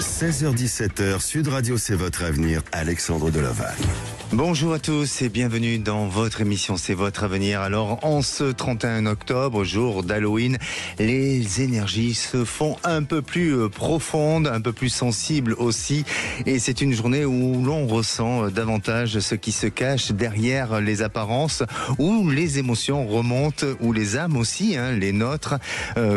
16h-17h, Sud Radio, c'est votre avenir. Alexandre Delovac. Bonjour à tous et bienvenue dans votre émission C'est votre avenir. Alors, en ce 31 octobre, jour d'Halloween, les énergies se font un peu plus profondes, un peu plus sensibles aussi. Et c'est une journée où l'on ressent davantage ce qui se cache derrière les apparences, où les émotions remontent, où les âmes aussi, les nôtres,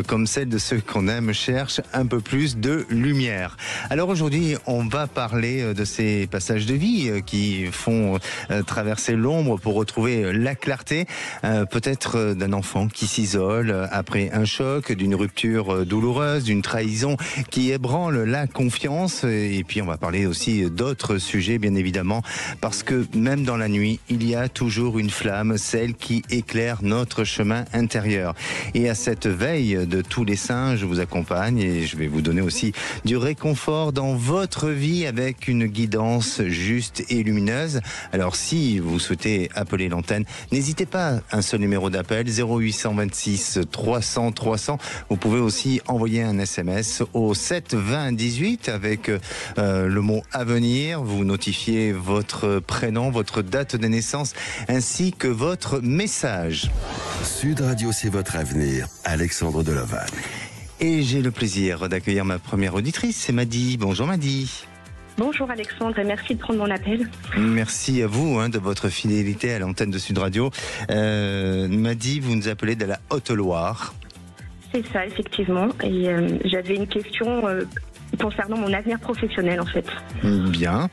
comme celles de ceux qu'on aime, cherchent un peu plus de lumière. Alors aujourd'hui, on va parler de ces passages de vie qui font traverser l'ombre pour retrouver la clarté, peut-être d'un enfant qui s'isole après un choc, d'une rupture douloureuse, d'une trahison qui ébranle la confiance. Et puis on va parler aussi d'autres sujets, bien évidemment, parce que même dans la nuit, il y a toujours une flamme, celle qui éclaire notre chemin intérieur. Et à cette veille de tous les saints, je vous accompagne et je vais vous donner aussi du réconfort dans votre vie avec une guidance juste et lumineuse. Alors si vous souhaitez appeler l'antenne, n'hésitez pas, un seul numéro d'appel, 0826 300 300. Vous pouvez aussi envoyer un SMS au 7 20 18 avec le mot avenir. Vous notifiez votre prénom, votre date de naissance ainsi que votre message. Sud Radio, c'est votre avenir. Alexandre Delovac. Et j'ai le plaisir d'accueillir ma première auditrice, c'est Madi. Bonjour Madi. Bonjour Alexandre et merci de prendre mon appel. Merci à vous de votre fidélité à l'antenne de Sud Radio. Madi, vous nous appelez de la Haute-Loire. C'est ça, effectivement. Et j'avais une question concernant mon avenir professionnel en fait. Bien.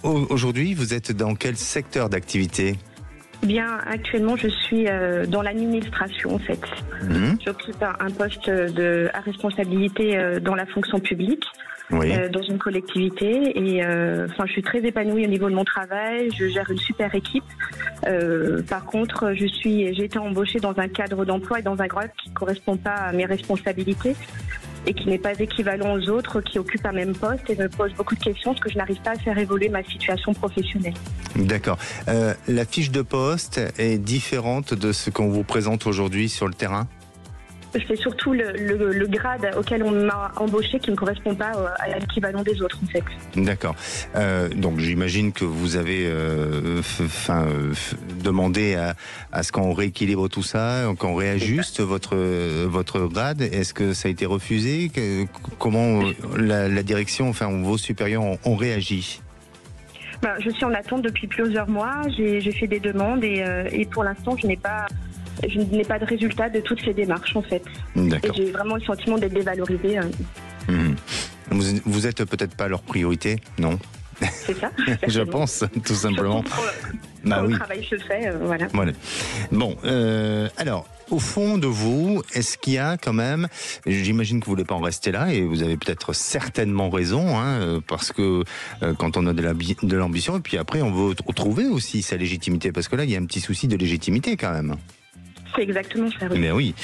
Aujourd'hui, vous êtes dans quel secteur d'activité ? Bien, actuellement, je suis dans l'administration, en fait. J'occupe un poste à responsabilité dans la fonction publique, dans une collectivité. Et je suis très épanouie au niveau de mon travail. Je gère une super équipe. Par contre, j'ai été embauchée dans un cadre d'emploi et dans un grade qui ne correspond pas à mes responsabilités et qui n'est pas équivalent aux autres qui occupent un même poste et me pose beaucoup de questions parce que je n'arrive pas à faire évoluer ma situation professionnelle. D'accord. La fiche de poste est différente de ce qu'on vous présente aujourd'hui sur le terrain ? C'est surtout le grade auquel on m'a embauché qui ne correspond pas à l'équivalent des autres, en fait. D'accord. Donc j'imagine que vous avez demandé à ce qu'on rééquilibre tout ça, qu'on réajuste votre grade. Est-ce que ça a été refusé ? Comment la direction, vos supérieurs ont réagi ? Je suis en attente depuis plusieurs mois. J'ai fait des demandes et pour l'instant, je n'ai pas de résultat de toutes ces démarches, en fait. D'accord. Et j'ai vraiment le sentiment d'être dévalorisée. Vous êtes peut-être pas leur priorité, non ? C'est ça. Je pense, tout simplement. Le travail se fait, voilà. Bon, alors, au fond de vous, est-ce qu'il y a quand même, j'imagine que vous ne voulez pas en rester là, et vous avez peut-être certainement raison, parce que quand on a de l'ambition, et puis après on veut retrouver aussi sa légitimité, parce que là il y a un petit souci de légitimité quand même. C'est exactement ça. Mais oui.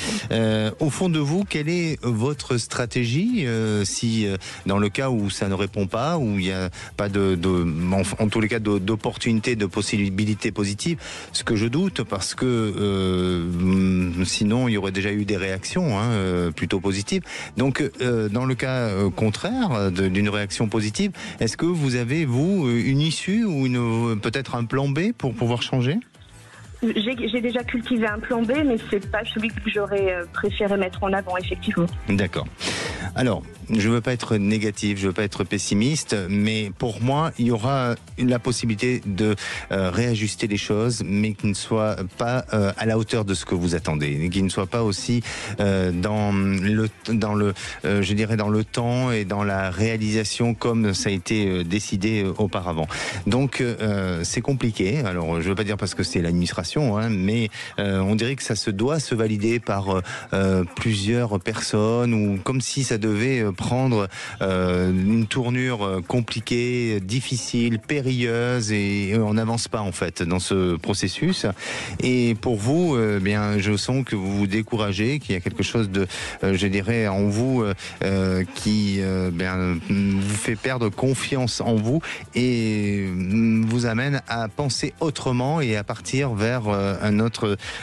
Au fond de vous, quelle est votre stratégie si dans le cas où ça ne répond pas, où il n'y a pas en tous les cas d'opportunités, de possibilités positives, ce que je doute parce que sinon il y aurait déjà eu des réactions plutôt positives. Donc dans le cas contraire d'une réaction positive, est-ce que vous avez une issue ou peut-être un plan B pour pouvoir changer ? J'ai déjà cultivé un plan B, mais c'est pas celui que j'aurais préféré mettre en avant, effectivement. D'accord. Alors, je veux pas être négatif, je veux pas être pessimiste, mais pour moi, il y aura la possibilité de réajuster les choses, mais qui ne soit pas à la hauteur de ce que vous attendez, qui ne soit pas aussi dans le temps et dans la réalisation comme ça a été décidé auparavant. Donc, c'est compliqué. Alors, je veux pas dire parce que c'est l'administration, mais on dirait que ça doit se valider par plusieurs personnes ou comme si ça devait prendre une tournure compliquée, difficile, périlleuse et on n'avance pas en fait dans ce processus. Et pour vous, je sens que vous vous découragez, qu'il y a quelque chose de, en vous qui vous fait perdre confiance en vous et vous amène à penser autrement et à partir vers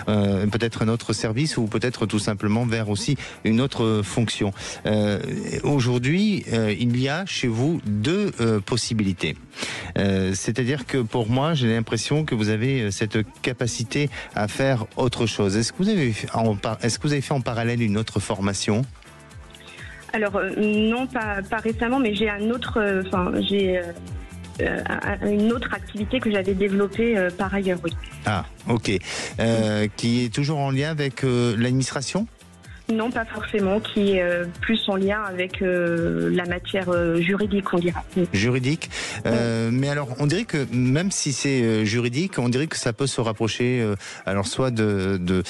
peut-être un autre service ou peut-être tout simplement vers aussi une autre fonction. aujourd'hui, il y a chez vous deux possibilités. C'est-à-dire que pour moi, j'ai l'impression que vous avez cette capacité à faire autre chose. Est-ce que vous avez fait en parallèle une autre formation ? Alors non, pas récemment, mais j'ai une autre activité que j'avais développée par ailleurs, oui. Ah, ok. Qui est toujours en lien avec l'administration ? Non, pas forcément, qui est plus en lien avec la matière juridique, on dira. Juridique. Mais alors, on dirait que même si c'est juridique, on dirait que ça peut se rapprocher, alors soit de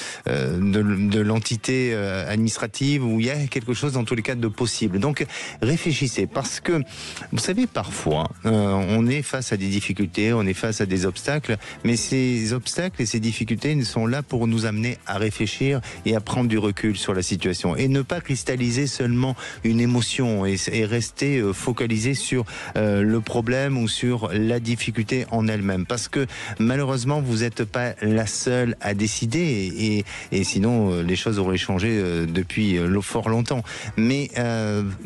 l'entité administrative, où il y a quelque chose dans tous les cas de possible. Donc, réfléchissez, parce que vous savez, parfois, on est face à des difficultés, on est face à des obstacles, mais ces obstacles et ces difficultés sont là pour nous amener à réfléchir et à prendre du recul sur la situation et ne pas cristalliser seulement une émotion et rester focalisé sur le problème ou sur la difficulté en elle-même, parce que malheureusement vous n'êtes pas la seule à décider et sinon les choses auraient changé depuis fort longtemps, mais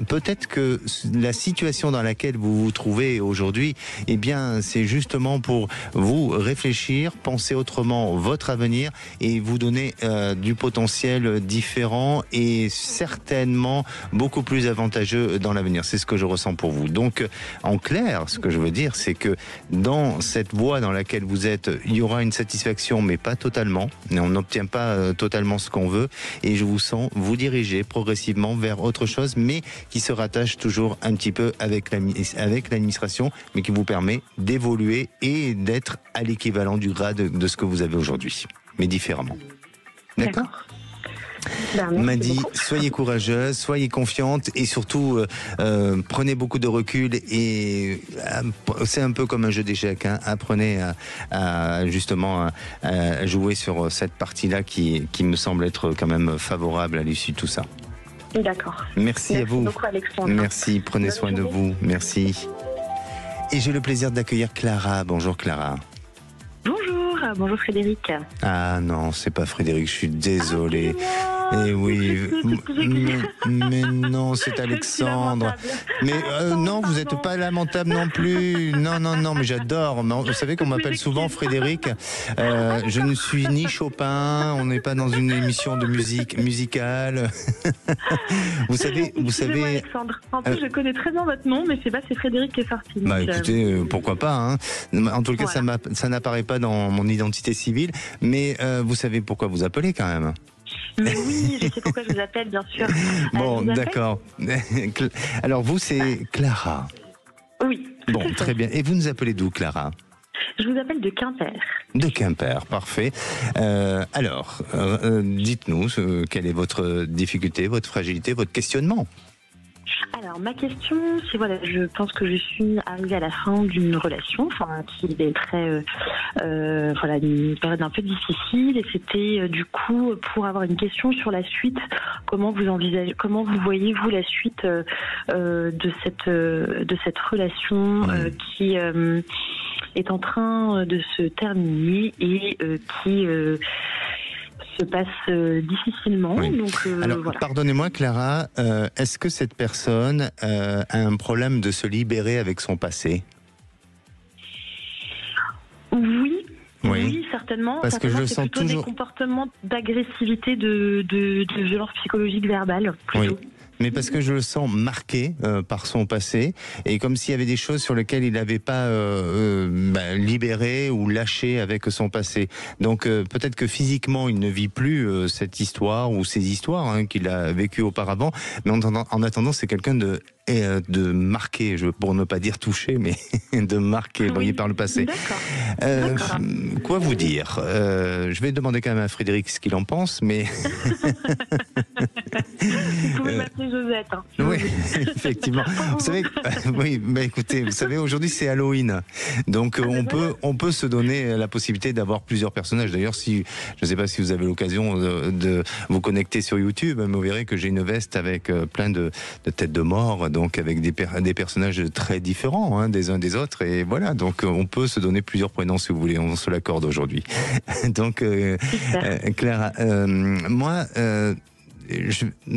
peut-être que la situation dans laquelle vous vous trouvez aujourd'hui, eh bien c'est justement pour vous réfléchir, penser autrement votre avenir et vous donner du potentiel différent et certainement beaucoup plus avantageux dans l'avenir. C'est ce que je ressens pour vous. Donc, en clair, ce que je veux dire, c'est que dans cette voie dans laquelle vous êtes, il y aura une satisfaction, mais pas totalement. On n'obtient pas totalement ce qu'on veut. Et je vous sens vous diriger progressivement vers autre chose, mais qui se rattache toujours un petit peu avec l'administration, mais qui vous permet d'évoluer et d'être à l'équivalent du grade de ce que vous avez aujourd'hui, mais différemment. D'accord ? M'a dit, soyez courageuse, soyez confiante et surtout prenez beaucoup de recul et c'est un peu comme un jeu d'échecs, hein. Apprenez à jouer sur cette partie-là qui me semble être quand même favorable à l'issue de tout ça. D'accord. Merci à vous. Beaucoup, Alexandre. Merci, prenez soin de vous. Merci. Et j'ai le plaisir d'accueillir Clara. Bonjour Clara. Bonjour Frédéric. Ah non, c'est pas Frédéric, je suis désolé. Eh oui, mais non, c'est Alexandre. Mais non, vous n'êtes pas lamentable non plus. Non, mais j'adore. Vous savez qu'on m'appelle souvent Frédéric. Je ne suis ni Chopin, on n'est pas dans une émission de musique musicale. Vous savez. Alexandre. En plus, je connais très bien votre nom, mais c'est Frédéric qui est sorti. Bah écoutez, pourquoi pas, hein. En tout cas, voilà. Ça n'apparaît pas dans mon identité civile, mais vous savez pourquoi vous appelez quand même. Mais oui, je sais pourquoi je vous appelle, bien sûr. Bon, d'accord. Alors vous, c'est Clara. Oui. Bon, très bien. Et vous nous appelez d'où, Clara ? Je vous appelle de Quimper. De Quimper, parfait. Alors, dites-nous quelle est votre difficulté, votre fragilité, votre questionnement. Alors, ma question, c'est je pense que je suis arrivée à la fin d'une relation, qui est très, une période un peu difficile, et c'était du coup pour avoir une question sur la suite. Comment vous voyez-vous la suite de cette relation qui est en train de se terminer et qui se passe difficilement. Oui. Donc, alors, voilà. Pardonnez-moi Clara, est-ce que cette personne a un problème de se libérer avec son passé ? Oui, certainement. Parce que je le sens toujours. Des comportements d'agressivité, de violence psychologique verbale, plutôt. Oui. Mais parce que je le sens marqué par son passé, et comme s'il y avait des choses sur lesquelles il n'avait pas libéré ou lâché avec son passé. Donc peut-être que physiquement il ne vit plus cette histoire ou ces histoires qu'il a vécues auparavant, mais en attendant c'est quelqu'un de marqué, pour ne pas dire touché, mais de marqué, voyez, par le passé. D'accord. Quoi vous dire je vais demander quand même à Frédéric ce qu'il en pense, mais... Vous pouvez m'appeler Josette. Hein. Oui, effectivement. Vous savez, oui, écoutez, vous savez, aujourd'hui c'est Halloween, donc on peut se donner la possibilité d'avoir plusieurs personnages. D'ailleurs, je ne sais pas si vous avez l'occasion de vous connecter sur YouTube, mais vous verrez que j'ai une veste avec plein de têtes de mort, donc avec des personnages très différents des uns des autres, et voilà, donc on peut se donner plusieurs prénoms si vous voulez, on se l'accorde aujourd'hui. Donc Clara, moi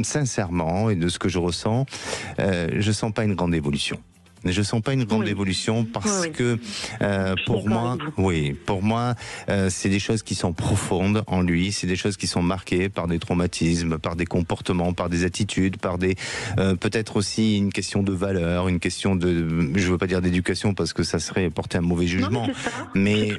sincèrement, et de ce que je ressens, je sens pas une grande évolution. Je sens pas une grande évolution parce que pour moi, c'est des choses qui sont profondes en lui, c'est des choses qui sont marquées par des traumatismes, par des comportements, par des attitudes, par des peut-être aussi une question de valeur, une question de, je veux pas dire d'éducation parce que ça serait porter un mauvais jugement, mais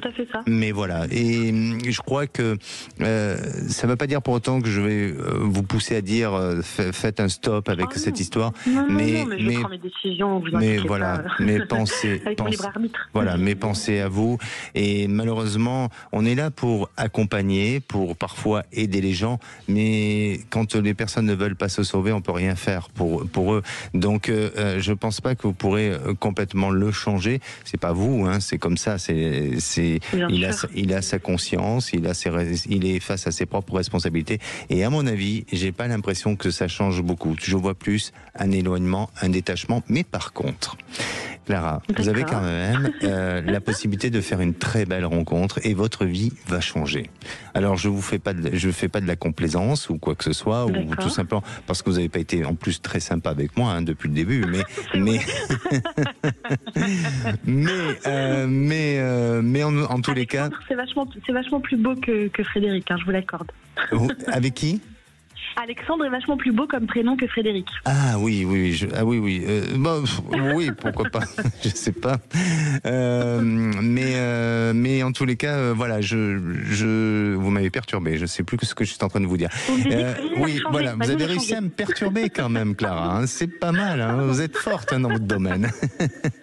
voilà. Et je crois que ça veut pas dire pour autant que je vais vous pousser à dire faites un stop avec cette histoire, mais je prends mes décisions. Voilà, mes pensées, mes pensées à vous. Et malheureusement, on est là pour accompagner, pour parfois aider les gens, mais quand les personnes ne veulent pas se sauver, on peut rien faire pour eux. Donc, je pense pas que vous pourrez complètement le changer. C'est pas vous, hein, c'est comme ça. Il a sa conscience, il est face à ses propres responsabilités. Et à mon avis, j'ai pas l'impression que ça change beaucoup. Je vois plus un éloignement, un détachement, mais par contre, Clara, vous avez quand même la possibilité de faire une très belle rencontre et votre vie va changer. Alors je fais pas de la complaisance ou quoi que ce soit, ou tout simplement parce que vous n'avez pas été en plus très sympa avec moi depuis le début, mais en tous les cas, c'est vachement plus beau que Frédéric, hein, je vous l'accorde. Avec qui ? Alexandre est vachement plus beau comme prénom que Frédéric. Ah oui, oui, pourquoi pas, je sais pas. Mais en tous les cas, voilà, vous m'avez perturbé. Je sais plus ce que je suis en train de vous dire. Vous avez réussi à me perturber quand même, Clara. Hein, c'est pas mal. Hein, vous êtes forte dans votre domaine.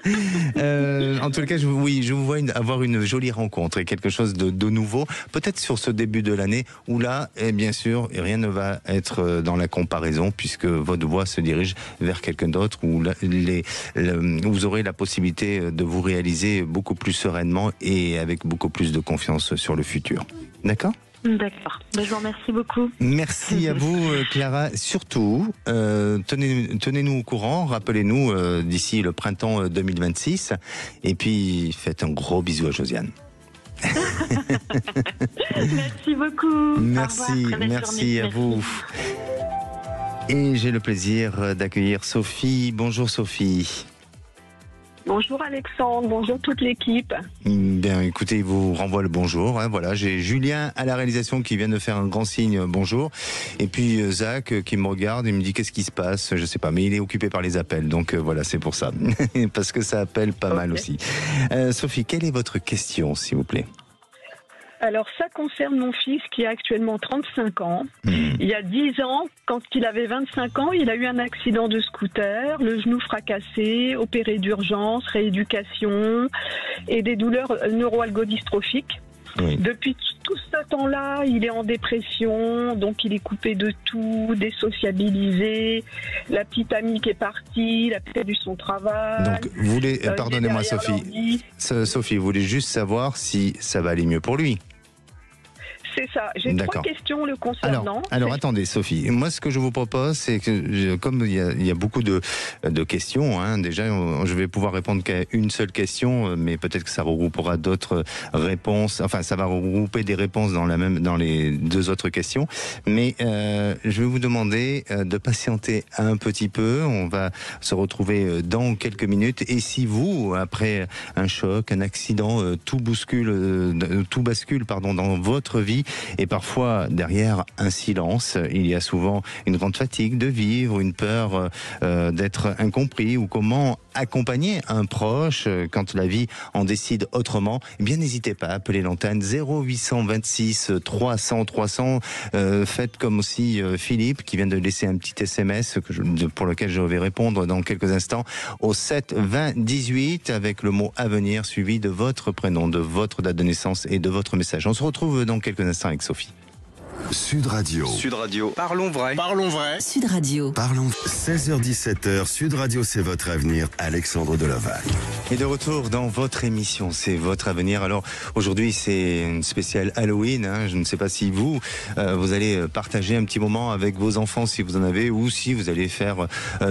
En tous les cas, je vous vois avoir une jolie rencontre et quelque chose de nouveau. Peut-être sur ce début de l'année où là, bien sûr, rien ne va être dans la comparaison puisque votre voie se dirige vers quelqu'un d'autre où vous aurez la possibilité de vous réaliser beaucoup plus sereinement et avec beaucoup plus de confiance sur le futur. D'accord ? D'accord. Je vous remercie beaucoup. Merci à vous, Clara. Surtout, tenez-nous au courant, rappelez-nous d'ici le printemps 2026 et puis faites un gros bisou à Josiane. Merci beaucoup. Merci à vous. Et j'ai le plaisir d'accueillir Sophie. Bonjour Sophie. Bonjour Alexandre, bonjour toute l'équipe. Bien, écoutez, il vous renvoie le bonjour. Hein, voilà, j'ai Julien à la réalisation qui vient de faire un grand signe bonjour. Et puis Zach qui me regarde et me dit qu'est-ce qui se passe, je sais pas, mais il est occupé par les appels. Donc voilà, c'est pour ça. Parce que ça appelle pas mal aussi. Sophie, quelle est votre question, s'il vous plaît ? Alors ça concerne mon fils qui a actuellement 35 ans. Il y a 10 ans, quand il avait 25 ans, il a eu un accident de scooter, le genou fracassé, opéré d'urgence, rééducation et des douleurs neuro-algodystrophiques. Oui. Depuis tout ce temps-là, il est en dépression, donc il est coupé de tout, désociabilisé. La petite amie qui est partie, il a perdu son travail. Donc, vous voulez, pardonnez-moi Sophie, Sophie, vous voulez juste savoir si ça va aller mieux pour lui. C'est ça. J'ai 3 questions le concernant. Alors attendez, Sophie. Moi, ce que je vous propose, c'est que comme il y a beaucoup de questions, hein, déjà, je vais pouvoir répondre qu'à une seule question, mais peut-être que ça regroupera d'autres réponses. Enfin, ça va regrouper des réponses dans les 2 autres questions. Mais je vais vous demander de patienter un petit peu. On va se retrouver dans quelques minutes. Et si vous, après un choc, un accident, tout bascule, dans votre vie. Et parfois, derrière un silence, il y a souvent une grande fatigue de vivre, une peur d'être incompris ou comment accompagner un proche quand la vie en décide autrement. Eh bien, n'hésitez pas à appeler l'antenne 0826 300 300. Faites comme aussi Philippe qui vient de laisser un petit SMS pour lequel je vais répondre dans quelques instants au 7 20 18 avec le mot avenir suivi de votre prénom, de votre date de naissance et de votre message. On se retrouve dans quelques instants avec Sophie. Sud Radio. Sud Radio. Parlons vrai. Sud Radio. Parlons 16h-17h. Sud Radio, c'est votre avenir. Alexandre Delovac. Et de retour dans votre émission, c'est votre avenir. Alors aujourd'hui c'est une spéciale Halloween, hein. Je ne sais pas si vous allez partager un petit moment avec vos enfants si vous en avez, ou si vous allez faire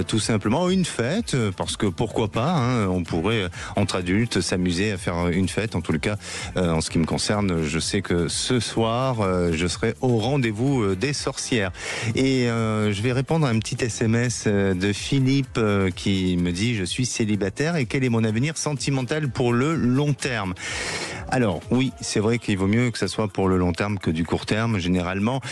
tout simplement une fête, parce que pourquoi pas, hein, on pourrait entre adultes s'amuser à faire une fête. En tout cas, en ce qui me concerne, je sais que ce soir je serai au rendez-vous des sorcières. Et je vais répondre à un petit SMS de Philippe qui me dit: je suis célibataire et quel est mon avenir sentimental pour le long terme? Alors oui, c'est vrai qu'il vaut mieux que ça soit pour le long terme que du court terme. Généralement,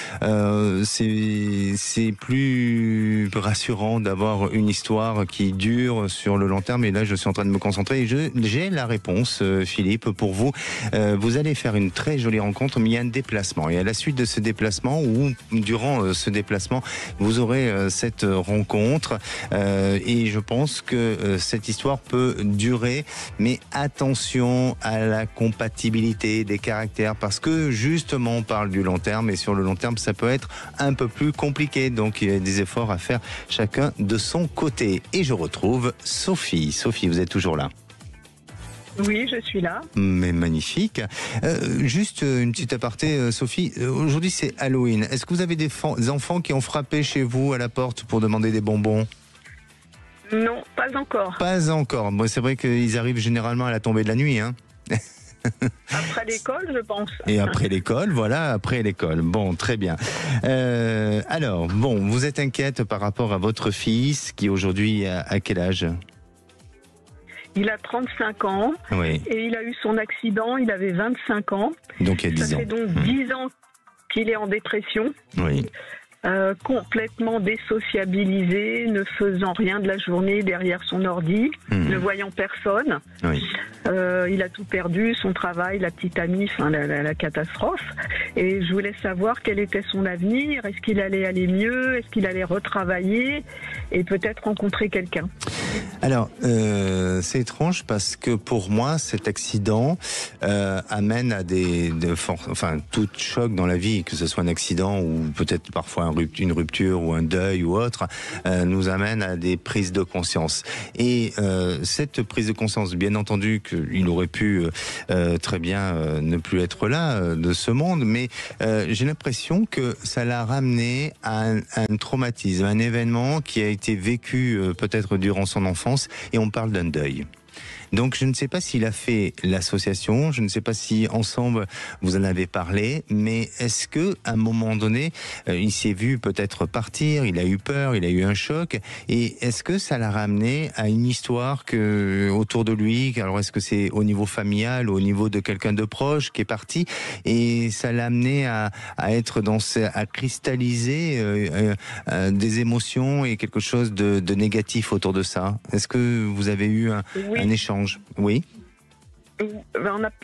c'est plus rassurant d'avoir une histoire qui dure sur le long terme. Et là, je suis en train de me concentrer et j'ai la réponse, Philippe, pour vous. Vous allez faire une très jolie rencontre, mais il y a un déplacement. Et à la suite de ce déplacement, ou durant ce déplacement, vous aurez cette rencontre. Et je pense que cette histoire peut durer, mais attention à la compatibilité des caractères, parce que justement on parle du long terme, et sur le long terme ça peut être un peu plus compliqué, donc il y a des efforts à faire chacun de son côté. Et je retrouve Sophie. Sophie, vous êtes toujours là? Oui, je suis là. Mais magnifique. Juste une petite aparté, Sophie, aujourd'hui c'est Halloween. Est-ce que vous avez des enfants qui ont frappé chez vous à la porte pour demander des bonbons? Non, pas encore. Pas encore. Bon, c'est vrai qu'ils arrivent généralement à la tombée de la nuit, hein. Après l'école, je pense. Et après l'école, voilà, après l'école. Bon, très bien. Alors, bon, vous êtes inquiète par rapport à votre fils qui aujourd'hui a quel âge? Il a 35 ans. Oui. Et il a eu son accident, il avait 25 ans. Donc il y a 10 ans. Ça fait donc 10 ans qu'il est en dépression. Oui. Complètement désociabilisé, ne faisant rien de la journée derrière son ordi, ne voyant personne. Oui. Il a tout perdu, son travail, la petite amie, enfin la catastrophe. Et je voulais savoir quel était son avenir. Est-ce qu'il allait aller mieux? Est-ce qu'il allait retravailler et peut-être rencontrer quelqu'un? Alors, c'est étrange parce que pour moi, cet accident amène à tout choc dans la vie, que ce soit un accident ou peut-être parfois une rupture ou un deuil ou autre, nous amène à des prises de conscience. Et cette prise de conscience, bien entendu qu'il aurait pu très bien ne plus être là de ce monde, mais j'ai l'impression que ça l'a ramené à un traumatisme, un événement qui a été vécu peut-être durant son enfance, et on parle d'un deuil. Donc je ne sais pas s'il a fait l'association, je ne sais pas si ensemble vous en avez parlé, mais est-ce que à un moment donné, il s'est vu peut-être partir, il a eu peur, il a eu un choc, et est-ce que ça l'a ramené à une histoire autour de lui? Alors est-ce que c'est au niveau familial, au niveau de quelqu'un de proche qui est parti, et ça l'a amené à être à cristalliser des émotions et quelque chose de négatif autour de ça? Est-ce que vous avez eu un échange? Oui.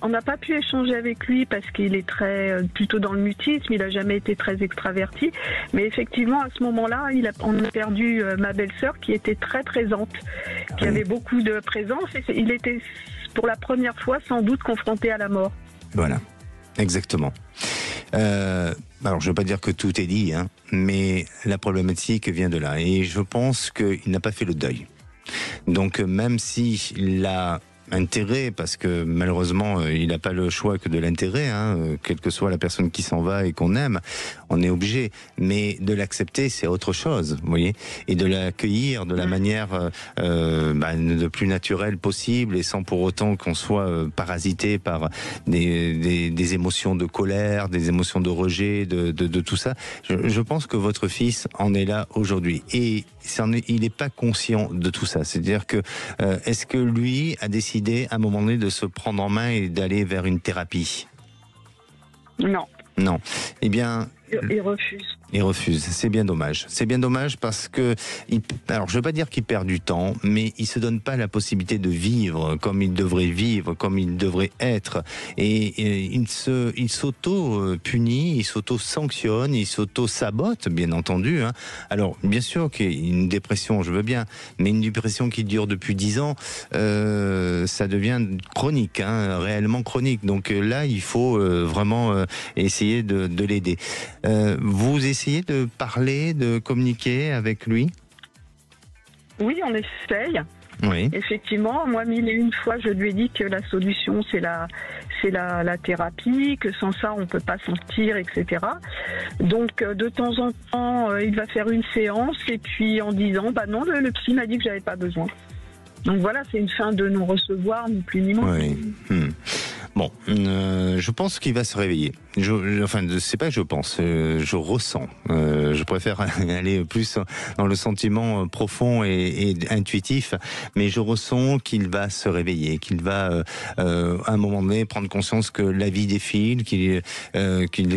On n'a pas pu échanger avec lui parce qu'il est plutôt dans le mutisme, il n'a jamais été très extraverti. Mais effectivement, à ce moment-là, on a perdu ma belle-sœur qui était très présente, qui avait beaucoup de présence. Et il était pour la première fois sans doute confronté à la mort. Voilà, exactement. Alors, je ne veux pas dire que tout est dit, hein, mais la problématique vient de là. Et je pense qu'il n'a pas fait le deuil. Donc même s'il a intérêt, parce que malheureusement il n'a pas le choix que de l'intérêt, hein, quelle que soit la personne qui s'en va et qu'on aime, on est obligé, mais de l'accepter c'est autre chose, vous voyez, et de l'accueillir de la manière le plus naturelle possible, et sans pour autant qu'on soit parasité par des émotions de colère, des émotions de rejet, de tout ça. Je pense que votre fils en est là aujourd'hui, et il n'est pas conscient de tout ça. C'est-à-dire que est-ce que lui a décidé à un moment donné de se prendre en main et d'aller vers une thérapie? Non. Non. Eh bien, il refuse. Il refuse. C'est bien dommage. C'est bien dommage parce que, alors je veux pas dire qu'il perd du temps, mais il se donne pas la possibilité de vivre comme il devrait vivre, comme il devrait être. Et il s'auto-punit, il s'auto-sanctionne, il s'auto-sabote, bien entendu. Hein. Alors, bien sûr qu'une dépression, je veux bien, mais une dépression qui dure depuis 10 ans, ça devient chronique, hein, réellement chronique. Donc là, il faut vraiment essayer de l'aider. Vous essayez de parler, de communiquer avec lui? Oui, on essaye. Oui. Effectivement, moi, 1001 fois, je lui ai dit que la solution, c'est la thérapie, que sans ça, on peut pas sortir, etc. Donc, de temps en temps, il va faire une séance et puis en disant, bah non, le psy m'a dit que j'avais pas besoin. Donc voilà, c'est une fin de non-recevoir, ni plus ni moins. Oui. Bon, je pense qu'il va se réveiller. Enfin, c'est pas je pense, je ressens. Je préfère aller plus dans le sentiment profond et intuitif, mais je ressens qu'il va se réveiller, qu'il va à un moment donné prendre conscience que la vie défile, qu'il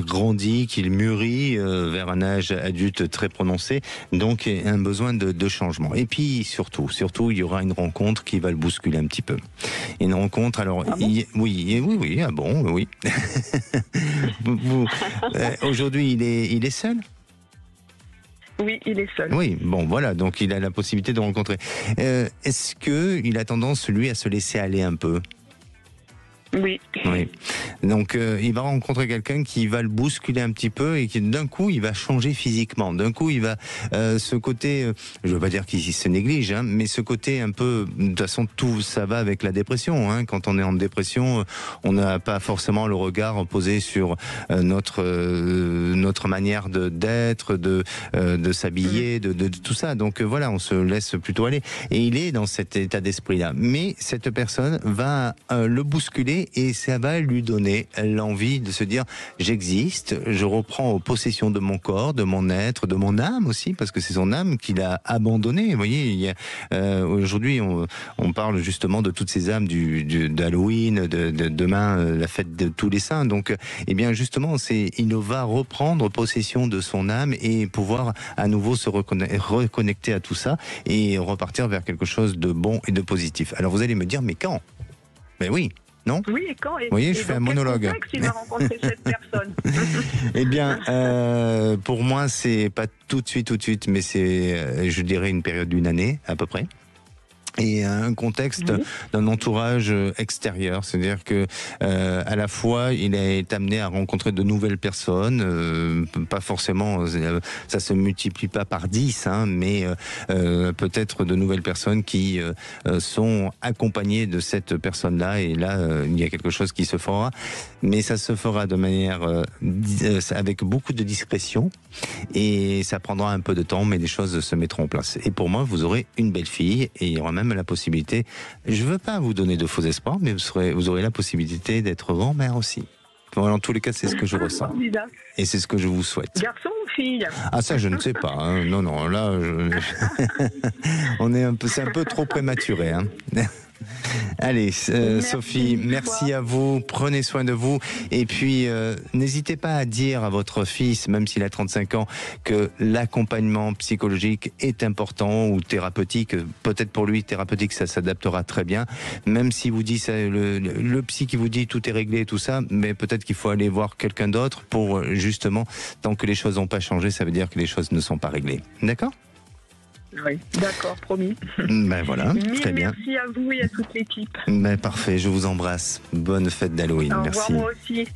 grandit, qu'il mûrit vers un âge adulte très prononcé, donc un besoin de changement. Et puis surtout, il y aura une rencontre qui va le bousculer un petit peu. Une rencontre, alors oui, ah bon, oui. Aujourd'hui, il est seul? Oui, il est seul. Oui, bon, voilà, donc il a la possibilité de rencontrer. Est-ce qu'il a tendance, lui, à se laisser aller un peu? Oui. Donc il va rencontrer quelqu'un qui va le bousculer un petit peu et qui d'un coup il va changer physiquement. D'un coup il va ce côté, je veux pas dire qu'il se néglige, hein, mais ce côté un peu, de toute façon tout ça va avec la dépression. Hein. Quand on est en dépression, on n'a pas forcément le regard posé sur notre manière d'être, de s'habiller, de tout ça. Donc voilà, on se laisse plutôt aller. Et il est dans cet état d'esprit-là. Mais cette personne va le bousculer et ça va lui donner l'envie de se dire j'existe, je reprends possession de mon corps, de mon être, de mon âme aussi, parce que c'est son âme qu'il a abandonnée. Vous voyez, aujourd'hui on parle justement de toutes ces âmes d'Halloween, de demain la fête de tous les saints. Donc, eh bien justement, il va reprendre possession de son âme et pouvoir à nouveau se reconnecter à tout ça et repartir vers quelque chose de bon et de positif. Alors vous allez me dire, mais quand? Mais oui. Non? Oui, et quand? Vous voyez, je fais un monologue. Il va rencontrer cette personne. Eh bien, pour moi, c'est pas tout de suite, mais c'est, je dirais, une période d'une année, à peu près. Et un contexte d'un entourage extérieur, c'est-à-dire que à la fois il est amené à rencontrer de nouvelles personnes, pas forcément, ça se multiplie pas par 10, hein, mais peut-être de nouvelles personnes qui sont accompagnées de cette personne-là, et là il y a quelque chose qui se fera, mais ça se fera de manière avec beaucoup de discrétion, et ça prendra un peu de temps, mais les choses se mettront en place. Et pour moi, vous aurez une belle fille, et il y aura même la possibilité, je veux pas vous donner de faux espoirs, mais vous aurez la possibilité d'être grand-mère aussi. Bon, en tous les cas, c'est ce que je ressens. Et c'est ce que je vous souhaite. Garçon ou fille? Ah, ça, je ne sais pas. Hein. Non, là, c'est un peu trop prématuré. Hein. Allez, Sophie, merci à vous, prenez soin de vous, et puis n'hésitez pas à dire à votre fils, même s'il a 35 ans, que l'accompagnement psychologique est important, ou thérapeutique. Peut-être pour lui, thérapeutique, ça s'adaptera très bien, même si vous dit le psy qui vous dit tout est réglé, tout ça, mais peut-être qu'il faut aller voir quelqu'un d'autre pour justement, tant que les choses n'ont pas changé, ça veut dire que les choses ne sont pas réglées. D'accord ? Oui, d'accord, promis. Ben voilà, très bien. Merci à vous et à toute l'équipe. Ben parfait, je vous embrasse. Bonne fête d'Halloween. Merci. Au revoir, moi aussi.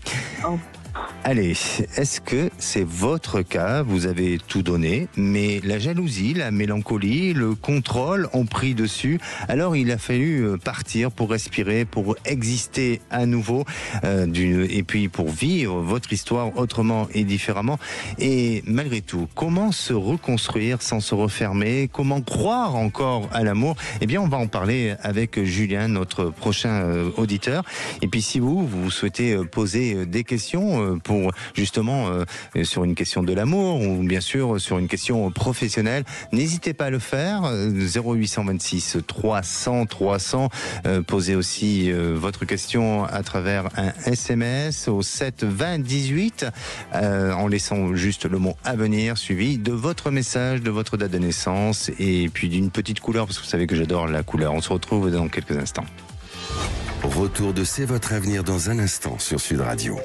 Allez, est-ce que c'est votre cas? Vous avez tout donné, mais la jalousie, la mélancolie, le contrôle ont pris dessus. Alors il a fallu partir pour respirer, pour exister à nouveau, et puis pour vivre votre histoire autrement et différemment. Et malgré tout, comment se reconstruire sans se refermer? Comment croire encore à l'amour? Eh bien, on va en parler avec Julien, notre prochain auditeur. Et puis si vous souhaitez poser des questions pour justement sur une question de l'amour, ou bien sûr sur une question professionnelle, n'hésitez pas à le faire. 0826 300 300. Posez aussi votre question à travers un SMS au 7 20 18 en laissant juste le mot à venir, suivi de votre message, de votre date de naissance et puis d'une petite couleur, parce que vous savez que j'adore la couleur. On se retrouve dans quelques instants. Retour de C'est votre avenir dans un instant sur Sud Radio.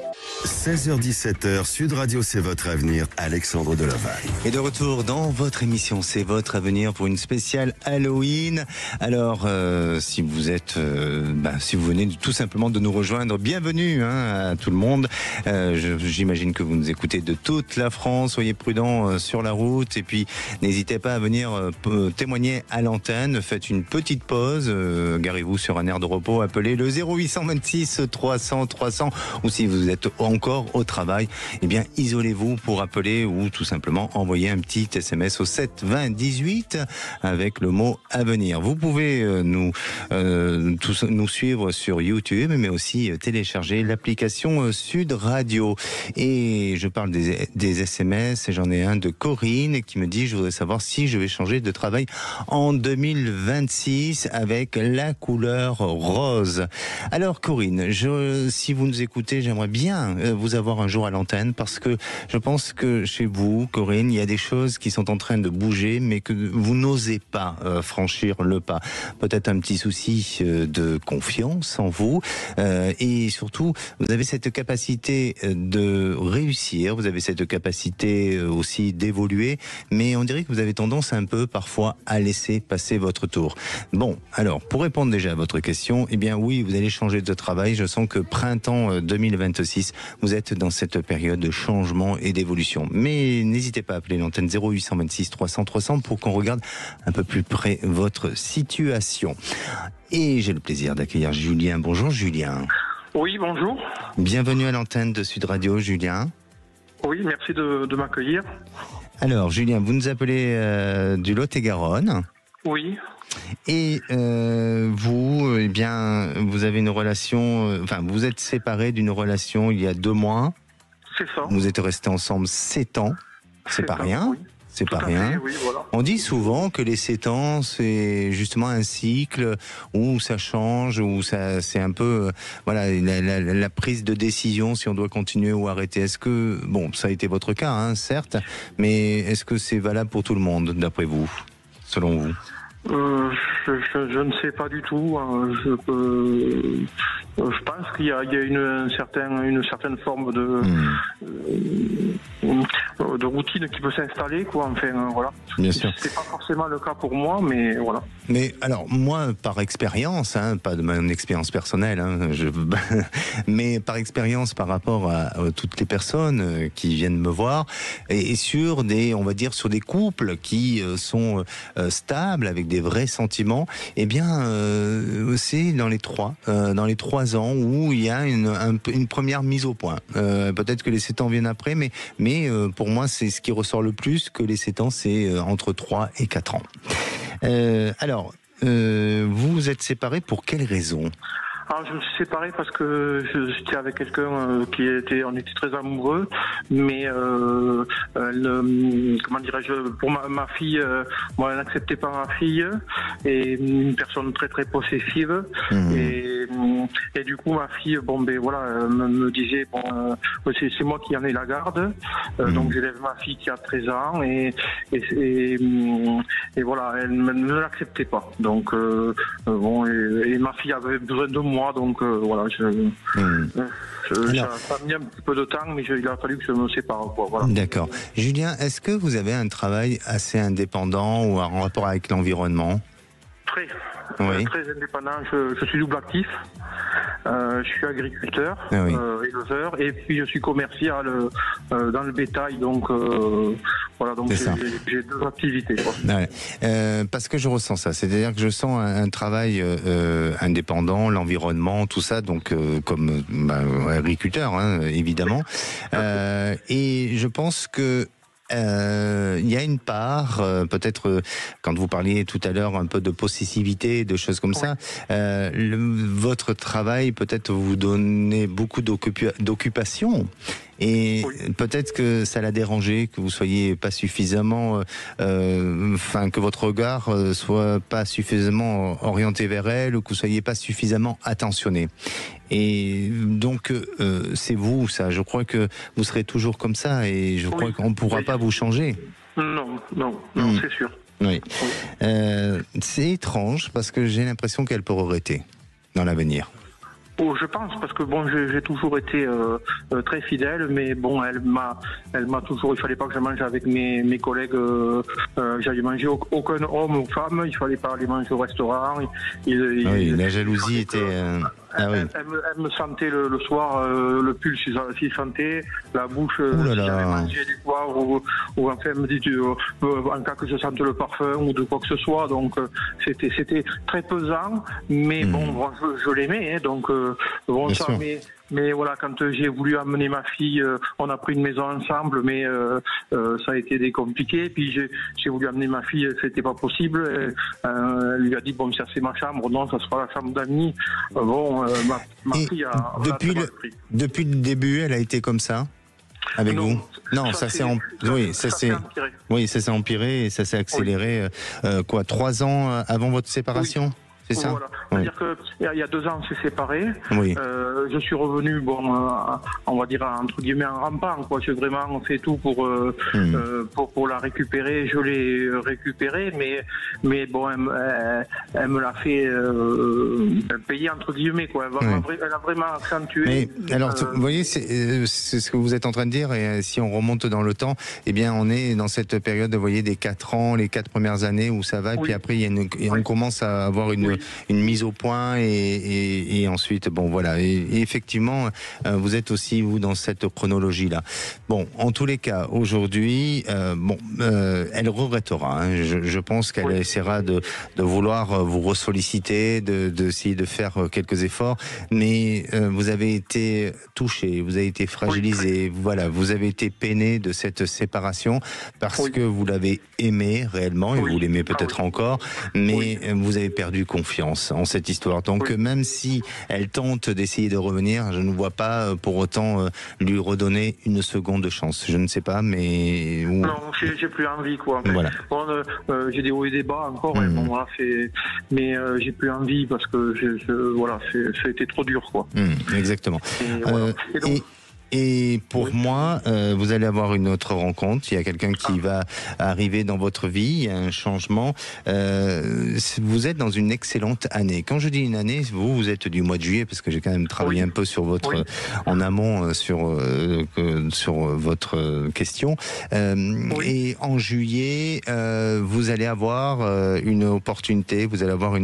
16h-17h, Sud Radio, c'est votre avenir, Alexandre Delovalle. Et de retour dans votre émission, c'est votre avenir pour une spéciale Halloween. Alors, si vous êtes, si vous venez tout simplement de nous rejoindre, bienvenue à tout le monde. J'imagine que vous nous écoutez de toute la France. Soyez prudents sur la route et puis n'hésitez pas à venir témoigner à l'antenne. Faites une petite pause, garez-vous sur un air de repos, appelez le 0826 300 300 ou si vous êtes encore au travail, eh bien isolez-vous pour appeler ou tout simplement envoyer un petit SMS au 7 20 18 avec le mot avenir. Vous pouvez nous suivre sur YouTube, mais aussi télécharger l'application Sud Radio. Et je parle des SMS et j'en ai un de Corinne qui me dit: je voudrais savoir si je vais changer de travail en 2026 avec la couleur rose. Alors Corinne, si vous nous écoutez, j'aimerais bien vous avoir un jour à l'antenne parce que je pense que chez vous, Corinne, il y a des choses qui sont en train de bouger mais que vous n'osez pas franchir le pas. Peut-être un petit souci de confiance en vous et surtout, vous avez cette capacité de réussir, vous avez cette capacité aussi d'évoluer, mais on dirait que vous avez tendance un peu parfois à laisser passer votre tour. Bon, alors, pour répondre déjà à votre question, eh bien oui, vous allez changer de travail. Je sens que printemps 2026, vous êtes dans cette période de changement et d'évolution. Mais n'hésitez pas à appeler l'antenne 0826 300 300 pour qu'on regarde un peu plus près votre situation. Et j'ai le plaisir d'accueillir Julien. Bonjour Julien. Oui, bonjour. Bienvenue à l'antenne de Sud Radio, Julien. Oui, merci de m'accueillir. Alors Julien, vous nous appelez du Lot-et-Garonne. Oui. Et vous, eh bien, vous avez une relation, vous êtes séparés d'une relation il y a 2 mois. C'est ça. Vous êtes restés ensemble 7 ans. C'est pas rien. Oui. C'est pas rien. Oui, voilà. On dit souvent que les 7 ans, c'est justement un cycle où ça change, où c'est un peu, la prise de décision si on doit continuer ou arrêter. Est-ce que, ça a été votre cas, certes, mais est-ce que c'est valable pour tout le monde, d'après vous, selon vous? Je ne sais pas du tout. Je pense qu'il y a une certaine forme de routine qui peut s'installer, quoi. Enfin, voilà. Bien sûr. C'est pas forcément le cas pour moi, mais voilà. Mais alors, moi, par expérience, pas de mon expérience personnelle, mais par expérience par rapport à toutes les personnes qui viennent me voir, et sur des couples qui sont stables, avec des vrais sentiments, eh bien, c'est dans les 3 ans où il y a une première mise au point. Peut-être que les 7 ans viennent après, mais pour moi, c'est ce qui ressort le plus, que les 7 ans, c'est entre 3 et 4 ans. Alors, vous vous êtes séparés pour quelles raisons ? Alors, je me suis séparé parce que j'étais avec quelqu'un on était très amoureux, mais comment dirais-je, pour ma fille, moi, elle n'acceptait pas ma fille, et une personne très très possessive, et du coup ma fille, me disait c'est moi qui en ai la garde, donc j'élève ma fille qui a 13 ans, et voilà, elle ne l'acceptait pas, donc et ma fille avait besoin de moi. Donc voilà, ça a mis un petit peu de temps, mais il a fallu que je me sépare. Voilà. D'accord. Julien, est-ce que vous avez un travail assez indépendant ou en rapport avec l'environnement ? Très indépendant. Je suis double actif. Je suis agriculteur, éleveur, et puis je suis commercial dans le bétail, donc voilà, donc j'ai 2 activités, quoi. Ouais. Parce que je ressens ça, c'est-à-dire que je sens un travail indépendant, l'environnement, tout ça, donc comme agriculteur, évidemment, et je pense que il y a une part, peut-être quand vous parliez tout à l'heure un peu de possessivité, de choses comme ça, votre travail peut-être vous donnez beaucoup d'occupation. Et peut-être que ça l'a dérangé, que vous soyez pas suffisamment, que votre regard soit pas suffisamment orienté vers elle, ou que vous soyez pas suffisamment attentionné. Et donc c'est vous, ça. Je crois que vous serez toujours comme ça, et je crois qu'on ne pourra pas vous changer. Non, c'est sûr. Oui. C'est étrange parce que j'ai l'impression qu'elle peut regretter dans l'avenir. Oh, je pense, parce que bon, j'ai toujours été très fidèle, mais bon, elle m'a toujours. Il fallait pas que je mange avec mes collègues. J'allais manger aucun homme ou femme. Il fallait pas aller manger au restaurant. Oui, la jalousie était. Elle me sentait le soir, le pull s'il sentait, la bouche si j'avais mangé du poivre ou enfin elle me dit en cas que je sente le parfum ou de quoi que ce soit. Donc c'était très pesant, mais bon, je l'aimais, hein, donc bon ça, mais voilà, quand j'ai voulu amener ma fille, on a pris une maison ensemble, mais ça a été compliqué. Puis j'ai voulu amener ma fille, c'était pas possible. Elle lui a dit bon, ça c'est ma chambre, non, ça sera la chambre d'amis. Bon, ma fille a depuis le début, elle a été comme ça avec vous? Non, ça s'est empiré et ça s'est accéléré. 3 ans avant votre séparation? C'est ça. Voilà. C'est-à-dire qu'il y a 2 ans, on s'est séparés. Oui. Je suis revenu, on va dire entre guillemets en rampant, quoi. J'ai vraiment fait tout pour la récupérer. Je l'ai récupérée, mais bon, elle me l'a fait payer entre guillemets, quoi. Elle a vraiment accentué. Mais, alors, vous voyez, c'est ce que vous êtes en train de dire. Et si on remonte dans le temps, eh bien, on est dans cette période, vous voyez, des 4 ans, les 4 premières années où ça va, et puis après, on commence à avoir une mise au point et ensuite bon voilà et effectivement vous êtes aussi vous dans cette chronologie là. Bon, en tous les cas aujourd'hui elle regrettera, hein. Je pense qu'elle essaiera de vouloir vous ressolliciter, d'essayer de faire quelques efforts, mais vous avez été touché, vous avez été fragilisé, voilà, vous avez été peiné de cette séparation parce que vous l'avez aimé réellement et vous l'aimez peut-être encore, mais vous avez perdu confiance en cette histoire. Donc même si elle tente d'essayer de revenir, je ne vois pas pour autant lui redonner une seconde chance. Je ne sais pas, mais... Non, j'ai plus envie, quoi. Voilà. Bon, j'ai des hauts et des bas encore, et bon, voilà, mais j'ai plus envie parce que voilà, ça a été trop dur, quoi. Exactement. Et, voilà. Et pour moi, vous allez avoir une autre rencontre. Il y a quelqu'un qui va arriver dans votre vie. Il y a un changement. Vous êtes dans une excellente année. Quand je dis une année, vous êtes du mois de juillet, parce que j'ai quand même travaillé un peu sur votre en amont sur votre question. Et en juillet, vous allez avoir une opportunité. Vous allez avoir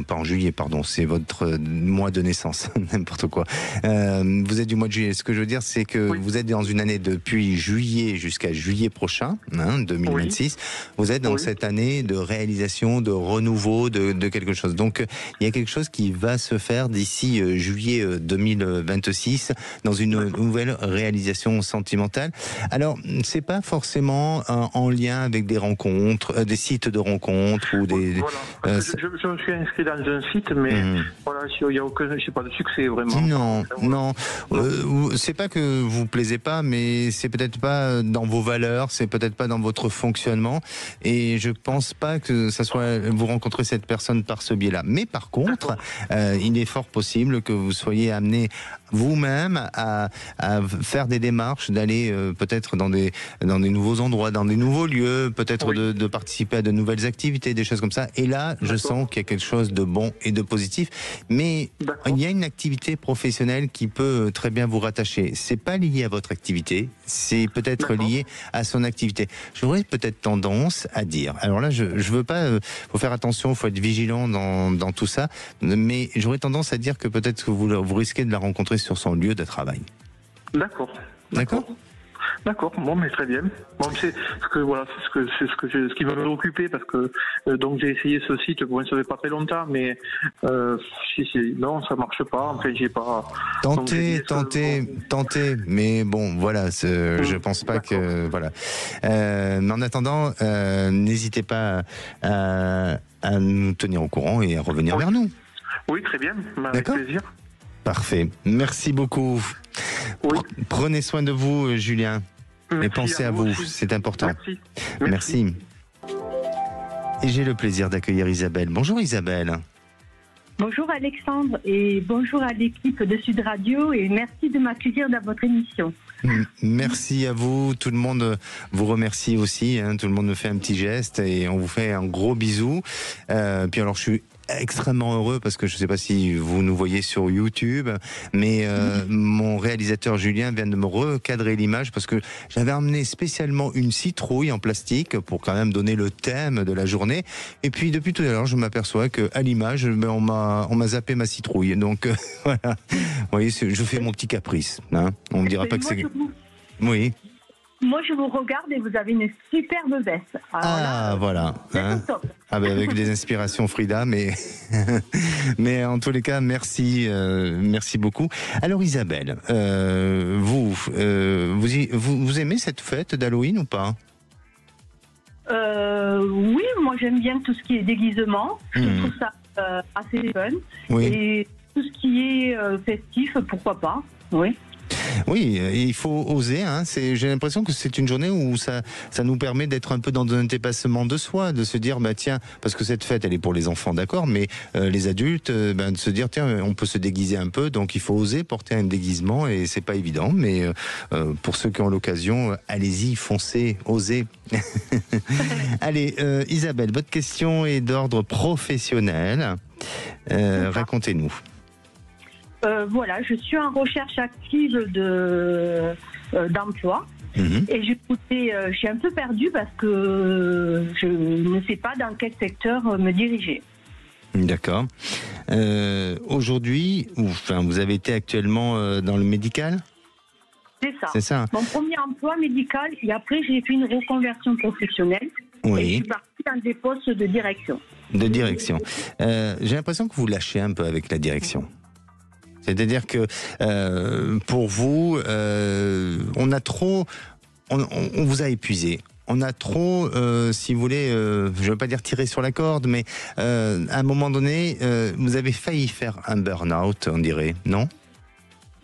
pas en juillet, pardon. C'est votre mois de naissance, n'importe quoi. Vous êtes du mois de juillet. Ce que je veux dire, c'est que vous êtes dans une année depuis juillet jusqu'à juillet prochain, 2026. Vous êtes dans cette année de réalisation, de renouveau, de quelque chose. Donc, il y a quelque chose qui va se faire d'ici juillet 2026 dans une nouvelle réalisation sentimentale. Alors, c'est pas forcément en lien avec des rencontres, des sites de rencontres ou des... Voilà. Je me suis inscrit dans un site, mais voilà, il n'y a aucun, je sais pas, de succès vraiment. Non. C'est pas que vous plaisez pas, mais c'est peut-être pas dans vos valeurs, c'est peut-être pas dans votre fonctionnement, et je pense pas que ça soit vous rencontrez cette personne par ce biais-là. Mais par contre, il est fort possible que vous soyez amené vous-même à faire des démarches, d'aller peut-être dans des nouveaux endroits, dans des nouveaux lieux, peut-être de participer à de nouvelles activités, des choses comme ça. Et là, je sens qu'il y a quelque chose de bon et de positif. Mais il y a une activité professionnelle qui peut très bien vous rattacher. C'est pas lié à votre activité, c'est peut-être lié à son activité. J'aurais peut-être tendance à dire, alors là, je veux pas, faut faire attention, faut être vigilant dans tout ça, mais j'aurais tendance à dire que peut-être que vous risquez de la rencontrer sur son lieu de travail. D'accord. Bon, mais très bien. Bon, c'est ce qui m'a occupé, parce que donc j'ai essayé ce site, bon, ça fait pas très longtemps, mais non, ça marche pas. Enfin, j'ai pas. Tentez, mais bon, voilà, je pense pas que voilà. Mais en attendant, n'hésitez pas à nous tenir au courant et à revenir vers nous. Oui, très bien, avec plaisir. Parfait. Merci beaucoup. Prenez soin de vous, Julien. Et pensez à vous, c'est important. Merci. Et j'ai le plaisir d'accueillir Isabelle. Bonjour Isabelle. Bonjour Alexandre et bonjour à l'équipe de Sud Radio et merci de m'accueillir dans votre émission. Merci à vous, tout le monde vous remercie aussi, tout le monde me fait un petit geste et on vous fait un gros bisou. Puis alors je suis extrêmement heureux parce que je ne sais pas si vous nous voyez sur YouTube, mais mon réalisateur Julien vient de me recadrer l'image parce que j'avais amené spécialement une citrouille en plastique pour quand même donner le thème de la journée. Et puis depuis tout à l'heure, je m'aperçois qu'à l'image, on m'a zappé ma citrouille. Donc voilà, vous voyez, je fais mon petit caprice. Hein. On me dira pas que c'est... Oui. Moi, je vous regarde et vous avez une superbe veste. Alors là, voilà. Hein. Avec des inspirations Frida, mais en tous les cas, merci beaucoup. Alors Isabelle, vous aimez cette fête d'Halloween ou pas ? Oui, moi j'aime bien tout ce qui est déguisement. Je trouve ça assez fun. Oui. Et tout ce qui est festif, pourquoi pas. Oui. Oui, il faut oser. Hein. J'ai l'impression que c'est une journée où ça nous permet d'être un peu dans un dépassement de soi, de se dire tiens, parce que cette fête elle est pour les enfants, d'accord, mais les adultes, de se dire tiens, on peut se déguiser un peu, donc il faut oser porter un déguisement et c'est pas évident, mais pour ceux qui ont l'occasion, allez-y, foncez, osez. Allez, Isabelle, votre question est d'ordre professionnel. Racontez-nous. Voilà, je suis en recherche active d'emploi. Et je suis un peu perdue parce que je ne sais pas dans quel secteur me diriger. D'accord. Aujourd'hui, vous avez été actuellement dans le médical ? C'est ça. Ça. Mon premier emploi médical, et après j'ai fait une reconversion professionnelle. Oui. Et je suis partie dans des postes de direction. J'ai l'impression que vous lâchez un peu avec la direction. C'est-à-dire que pour vous, on vous a épuisé. On a trop, si vous voulez, je ne veux pas dire tirer sur la corde, mais à un moment donné, vous avez failli faire un burn-out, on dirait, non ?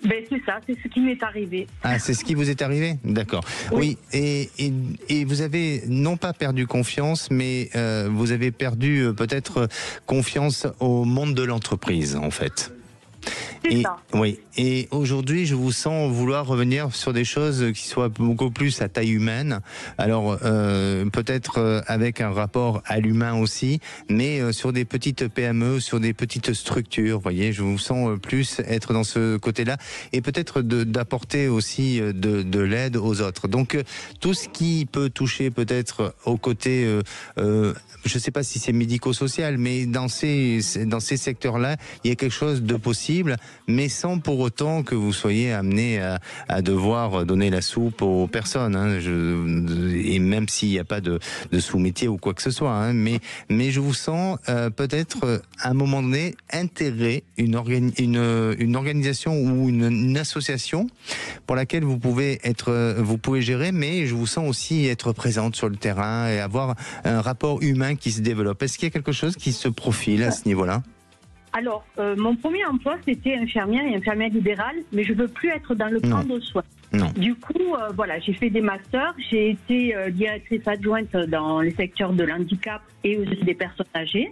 Ben c'est ça, c'est ce qui m'est arrivé. Ah, c'est ce qui vous est arrivé ? D'accord. Oui, et vous avez non pas perdu confiance, mais vous avez perdu peut-être confiance au monde de l'entreprise, en fait. Oui. Et aujourd'hui, je vous sens vouloir revenir sur des choses qui soient beaucoup plus à taille humaine. Alors, peut-être avec un rapport à l'humain aussi, mais sur des petites PME, sur des petites structures. Vous voyez, je vous sens plus être dans ce côté-là et peut-être d'apporter aussi de l'aide aux autres. Donc, tout ce qui peut toucher peut-être au côté, je ne sais pas si c'est médico-social, mais dans ces secteurs-là, il y a quelque chose de possible, mais sans pour autant que vous soyez amené à devoir donner la soupe aux personnes. Hein, et même s'il n'y a pas de sous-métier ou quoi que ce soit. Hein, mais je vous sens peut-être à un moment donné intégrer une organisation ou une association pour laquelle vous pouvez gérer, mais je vous sens aussi être présente sur le terrain et avoir un rapport humain qui se développe. Est-ce qu'il y a quelque chose qui se profile à ce niveau-là ? Alors, mon premier emploi, c'était infirmière et infirmière libérale, mais je ne veux plus être dans le prendre soin. Non. Du coup, voilà, j'ai fait des masters, j'ai été directrice adjointe dans les secteurs de l'handicap et aussi des personnes âgées.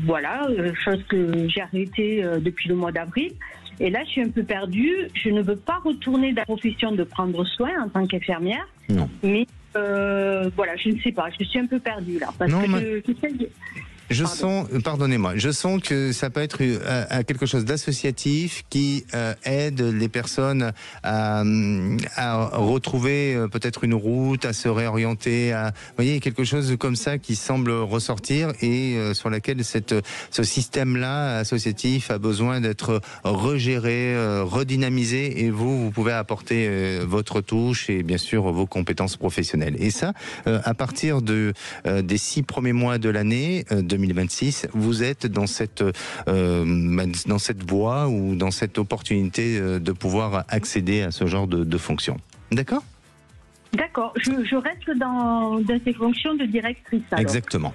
Voilà, chose que j'ai arrêtée depuis le mois d'avril. Et là, je suis un peu perdue. Je ne veux pas retourner dans la profession de prendre soin en tant qu'infirmière. Non. Mais voilà, je ne sais pas. Je suis un peu perdue là. Parce que je sens que ça peut être quelque chose d'associatif qui aide les personnes à retrouver peut-être une route, à se réorienter, vous voyez, quelque chose comme ça qui semble ressortir et sur laquelle ce système-là associatif a besoin d'être regéré, redynamisé, et vous pouvez apporter votre touche et bien sûr vos compétences professionnelles. Et ça, à partir des 6 premiers mois de l'année 2026, vous êtes dans cette voie ou dans cette opportunité de pouvoir accéder à ce genre de fonction. D'accord ? D'accord. Je reste dans ces fonctions de directrice. Alors. Exactement.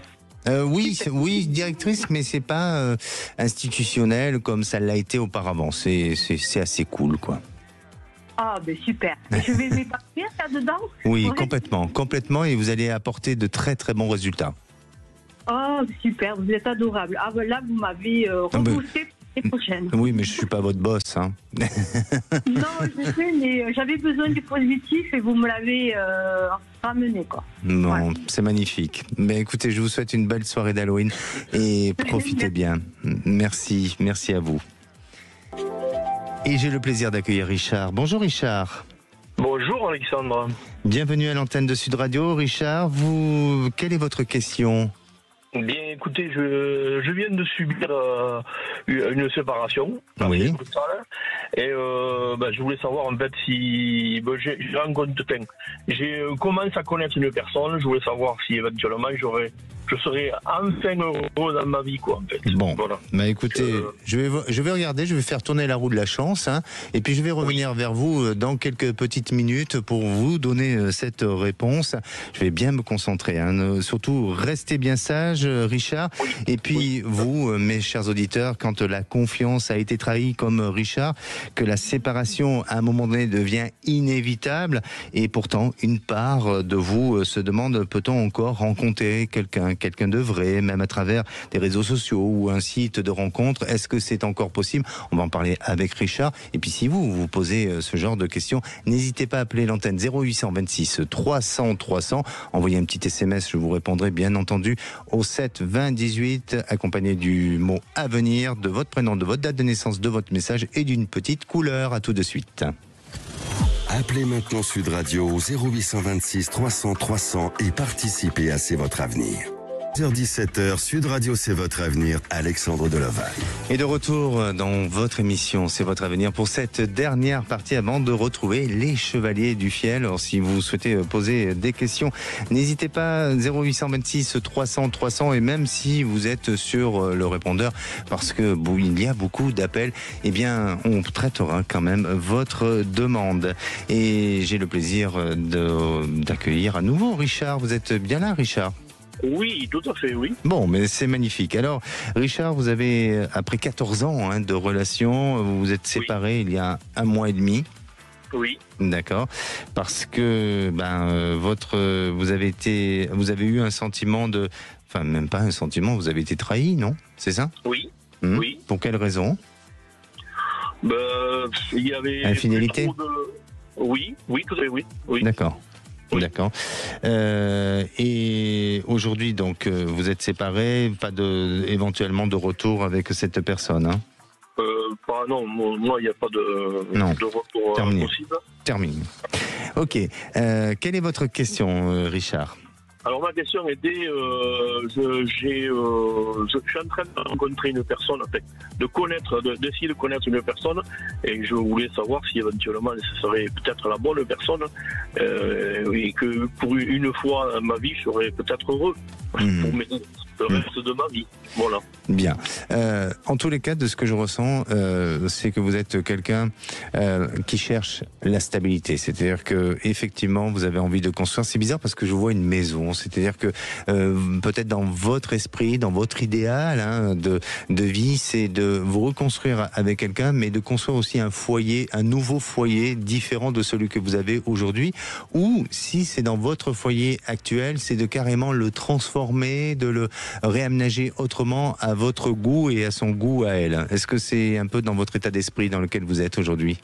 Oui, directrice, mais c'est pas institutionnel comme ça l'a été auparavant. C'est assez cool, quoi. Ah, ben super. Et je vais m'éparpiller là-dedans ? Oui, complètement, et vous allez apporter de très très bons résultats. Oh, super, vous êtes adorable. Ah, ben là, vous m'avez repoussé l'année prochaine. Oui, mais je suis pas votre boss. Hein. Non, je sais, mais j'avais besoin du positif et vous me l'avez ramené, quoi. Bon, Ouais. c'est magnifique. Mais écoutez, je vous souhaite une belle soirée d'Halloween et profitez bien. Merci à vous. Et j'ai le plaisir d'accueillir Richard. Bonjour Richard. Bonjour Alexandre. Bienvenue à l'antenne de Sud Radio. Richard, quelle est votre question ? Bien écoutez, je viens de subir une séparation. Oui. Et je voulais savoir en fait si j'ai rencontré, je commence à connaître une personne, je voulais savoir si éventuellement je serais enfin heureux dans ma vie, quoi, en fait. Bon, voilà. Bah écoutez, je vais regarder, je vais faire tourner la roue de la chance, hein, et puis je vais revenir vers vous dans quelques petites minutes pour vous donner cette réponse. Je vais bien me concentrer, hein. Surtout restez bien sage, Richard. Oui. Et puis vous, mes chers auditeurs, quand la confiance a été trahie comme Richard, que la séparation à un moment donné devient inévitable, et pourtant une part de vous se demande, peut-on encore rencontrer quelqu'un de vrai, même à travers des réseaux sociaux ou un site de rencontre? Est-ce que c'est encore possible? On va en parler avec Richard. Et puis si vous posez ce genre de questions, n'hésitez pas à appeler l'antenne 0826 300 300. Envoyez un petit SMS, je vous répondrai bien entendu au 7 20 18, accompagné du mot avenir, de votre prénom, de votre date de naissance, de votre message et d'une petite couleur. À tout de suite. Appelez maintenant Sud Radio au 0826 300 300 et participez à C'est votre avenir. 17h, Sud Radio, c'est votre avenir, Alexandre Deloval. Et de retour dans votre émission, c'est votre avenir pour cette dernière partie avant de retrouver les Chevaliers du Fiel. Alors si vous souhaitez poser des questions, n'hésitez pas, 0826 300 300, et même si vous êtes sur le répondeur, parce que il y a beaucoup d'appels, eh bien on traitera quand même votre demande. Et j'ai le plaisir d'accueillir à nouveau Richard. Vous êtes bien là, Richard? Oui, tout à fait, oui. Bon, mais c'est magnifique. Alors, Richard, vous avez, après 14 ans de relation, vous vous êtes séparés il y a 1 mois et demi. Oui. D'accord. Parce que vous avez eu un sentiment enfin même pas un sentiment, vous avez été trahi, non? C'est ça? Oui. Oui. Pour quelle raison? Il y avait infidélité? Oui, tout à fait, oui. D'accord. Oui. D'accord. Et aujourd'hui, donc, vous êtes séparés, pas éventuellement de retour avec cette personne, hein? Non, moi, il n'y a pas de retour possible. Terminé. Ok. Quelle est votre question, Richard? Alors ma question était, je suis en train de rencontrer une personne, d'essayer de connaître une personne, et je voulais savoir si éventuellement ce serait peut-être la bonne personne, et que pour une fois dans ma vie, je serais peut-être heureux pour le reste de ma vie. Voilà. Bien. En tous les cas, de ce que je ressens, c'est que vous êtes quelqu'un qui cherche la stabilité. C'est-à-dire que effectivement, vous avez envie de construire. C'est bizarre parce que je vois une maison. C'est-à-dire que peut-être dans votre esprit, dans votre idéal de vie, c'est de vous reconstruire avec quelqu'un, mais de construire aussi un foyer, un nouveau foyer différent de celui que vous avez aujourd'hui. Ou si c'est dans votre foyer actuel, c'est de carrément le transformer, de le réaménager autrement à votre goût et à son goût à elle. Est-ce que c'est un peu dans votre état d'esprit dans lequel vous êtes aujourd'hui?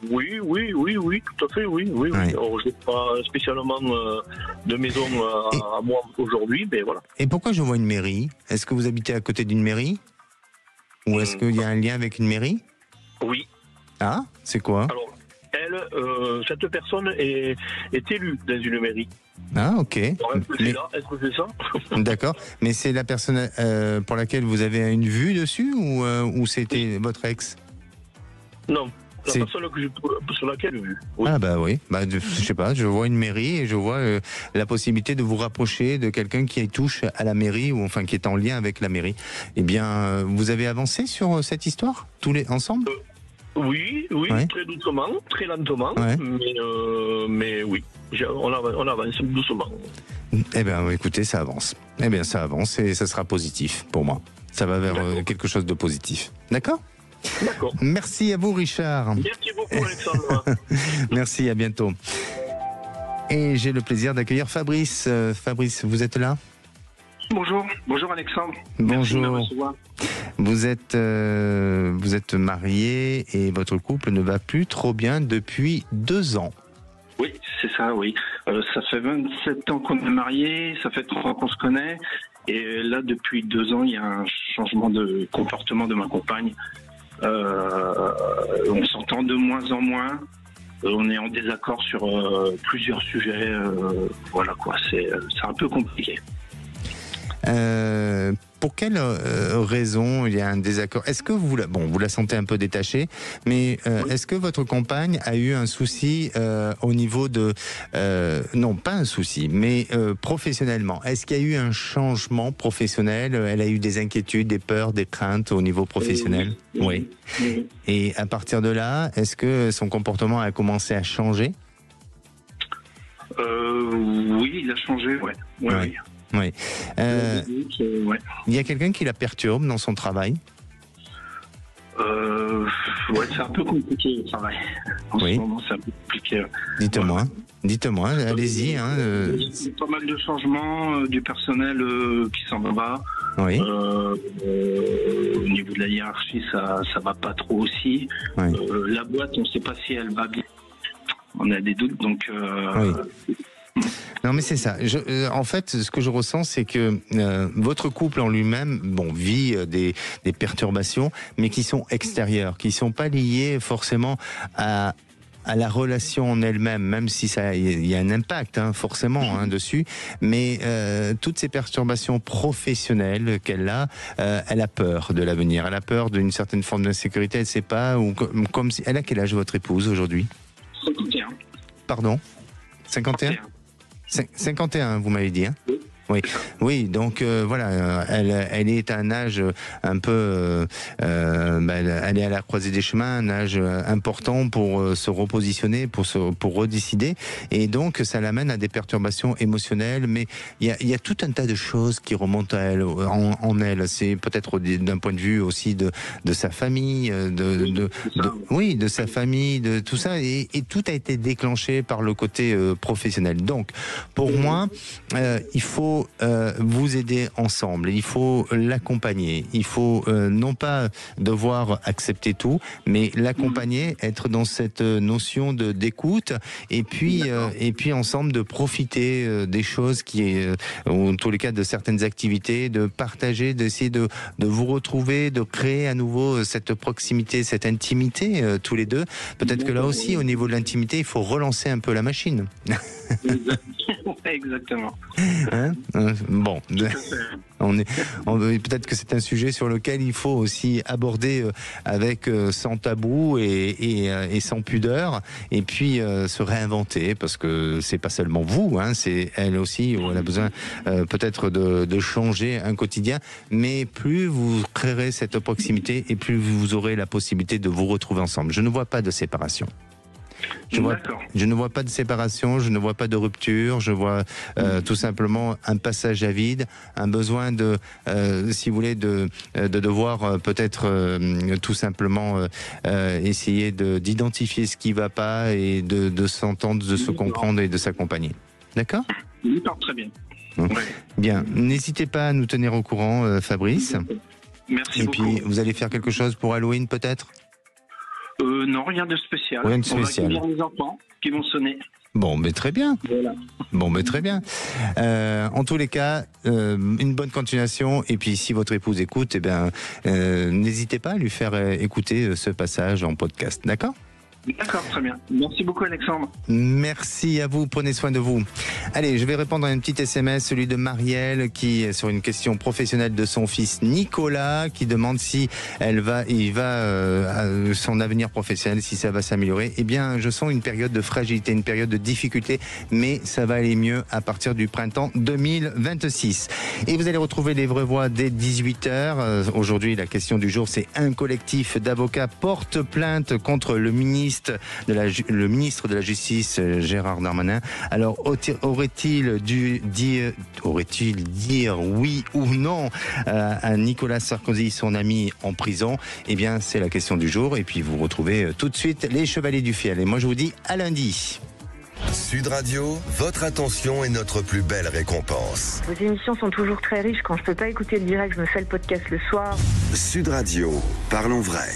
Oui, tout à fait, oui. Alors, je n'ai pas spécialement de maison à moi aujourd'hui, mais voilà. Et pourquoi je vois une mairie? Est-ce que vous habitez à côté d'une mairie? Ou est-ce qu'il y a un lien avec une mairie? Oui. Ah, c'est quoi? Alors, cette personne est élue dans une mairie. Ah, ok. Alors, est-ce que c'est ça? D'accord. Mais c'est la personne pour laquelle vous avez une vue dessus ou c'était votre ex? Non. La personne sur laquelle j'ai vu. Oui. Ah bah oui, je sais pas, je vois une mairie et je vois la possibilité de vous rapprocher de quelqu'un qui touche à la mairie ou enfin qui est en lien avec la mairie. Eh bien, vous avez avancé sur cette histoire tous les ensemble? Oui, ouais. Très doucement, très lentement, ouais. mais oui, on avance doucement. Eh bien, écoutez, ça avance. Eh bien, ça avance et ça sera positif pour moi. Ça va vers quelque chose de positif. D'accord? D'accord. Merci à vous, Richard. Merci beaucoup, Alexandre. Merci, à bientôt. Et j'ai le plaisir d'accueillir Fabrice. Fabrice, vous êtes là? Bonjour Alexandre. Bonjour. Vous êtes marié et votre couple ne va plus trop bien depuis 2 ans. Oui, c'est ça, oui. Ça fait 27 ans qu'on est mariés, ça fait 3 ans qu'on se connaît. Et là, depuis 2 ans, il y a un changement de comportement de ma compagne. On s'entend de moins en moins. On est en désaccord sur plusieurs sujets. Voilà quoi, c'est un peu compliqué. Pour quelle raison il y a un désaccord? Est-ce que vous la sentez un peu détachée, mais est-ce que votre compagne a eu un souci au niveau de... non, pas un souci, mais professionnellement? Est-ce qu'il y a eu un changement professionnel? Elle a eu des inquiétudes, des peurs, des craintes au niveau professionnel? Oui. Et à partir de là, est-ce que son comportement a commencé à changer? Oui, il a changé, ouais. Oui. Oui. Il y a quelqu'un qui la perturbe dans son travail? Ouais, c'est un peu compliqué le travail. En ce moment, c'est un peu compliqué. Dites-moi, allez-y. Il y a pas mal de changements, du personnel qui s'en va. Oui. Au niveau de la hiérarchie, ça va pas trop aussi. Oui. La boîte, on ne sait pas si elle va bien. On a des doutes, donc... Oui. Non mais c'est ça. En fait, ce que je ressens, c'est que votre couple en lui-même, vit des perturbations, mais qui sont extérieures, qui sont pas liées forcément à la relation en elle-même, même si il y a un impact forcément dessus, mais toutes ces perturbations professionnelles qu'elle a, elle a peur de l'avenir, elle a peur d'une certaine forme d'insécurité, elle sait pas, ou comme si... Elle a quel âge votre épouse aujourd'hui? 51. Pardon? 51 51, vous m'avez dit, hein? Oui, donc voilà, elle est à un âge un peu, elle est à la croisée des chemins, un âge important pour se repositionner, pour redécider, et donc ça l'amène à des perturbations émotionnelles. Mais il y a tout un tas de choses qui remontent à elle, en elle. C'est peut-être d'un point de vue aussi de sa famille, de sa famille, de tout ça, et tout a été déclenché par le côté professionnel. Donc, pour moi, il faut vous aider ensemble, il faut l'accompagner, il faut non pas devoir accepter tout, mais l'accompagner, être dans cette notion d'écoute, et puis ensemble de profiter des choses ou en tous les cas de certaines activités, de partager, d'essayer de vous retrouver, de créer à nouveau cette proximité, cette intimité tous les deux. Peut-être que là aussi, au niveau de l'intimité, il faut relancer un peu la machine. Exactement. Bon, peut-être que c'est un sujet sur lequel il faut aussi aborder avec sans tabou et sans pudeur, et puis se réinventer, parce que c'est pas seulement vous, c'est elle aussi où elle a besoin peut-être de changer un quotidien, mais plus vous créerez cette proximité et plus vous aurez la possibilité de vous retrouver ensemble. Je ne vois pas de séparation. Je ne vois pas de séparation, je ne vois pas de rupture, je vois tout simplement un passage à vide, un besoin de, si vous voulez, de devoir peut-être tout simplement essayer d'identifier ce qui ne va pas et de s'entendre, de se comprendre et de s'accompagner. D'accord ? D'accord, très bien. Bien, n'hésitez pas à nous tenir au courant, Fabrice. Merci beaucoup. Et puis, vous allez faire quelque chose pour Halloween, peut-être ? Non, rien de spécial. Rien de spécial. On va accueillir les enfants qui vont sonner. Bon, mais très bien. Voilà. Bon, mais très bien. En tous les cas, une bonne continuation. Et puis, si votre épouse écoute, n'hésitez pas à lui faire écouter ce passage en podcast. D'accord ? D'accord, très bien. Merci beaucoup, Alexandre. Merci à vous, prenez soin de vous. Allez, je vais répondre à un petit SMS, celui de Marielle, qui est sur une question professionnelle de son fils Nicolas, qui demande si son avenir professionnel, si ça va s'améliorer. Eh bien, je sens une période de fragilité, une période de difficulté, mais ça va aller mieux à partir du printemps 2026. Et vous allez retrouver les vraies voix dès 18h. Aujourd'hui, la question du jour, c'est un collectif d'avocats porte plainte contre le ministre de la Justice, Gérard Darmanin. Alors, aurait-il dire oui ou non à Nicolas Sarkozy, son ami, en prison? Eh bien, c'est la question du jour. Et puis, vous retrouvez tout de suite les Chevaliers du Fiel. Et moi, je vous dis à lundi. Sud Radio, votre attention est notre plus belle récompense. Vos émissions sont toujours très riches. Quand je peux pas écouter le direct, je me fais le podcast le soir. Sud Radio, parlons vrai.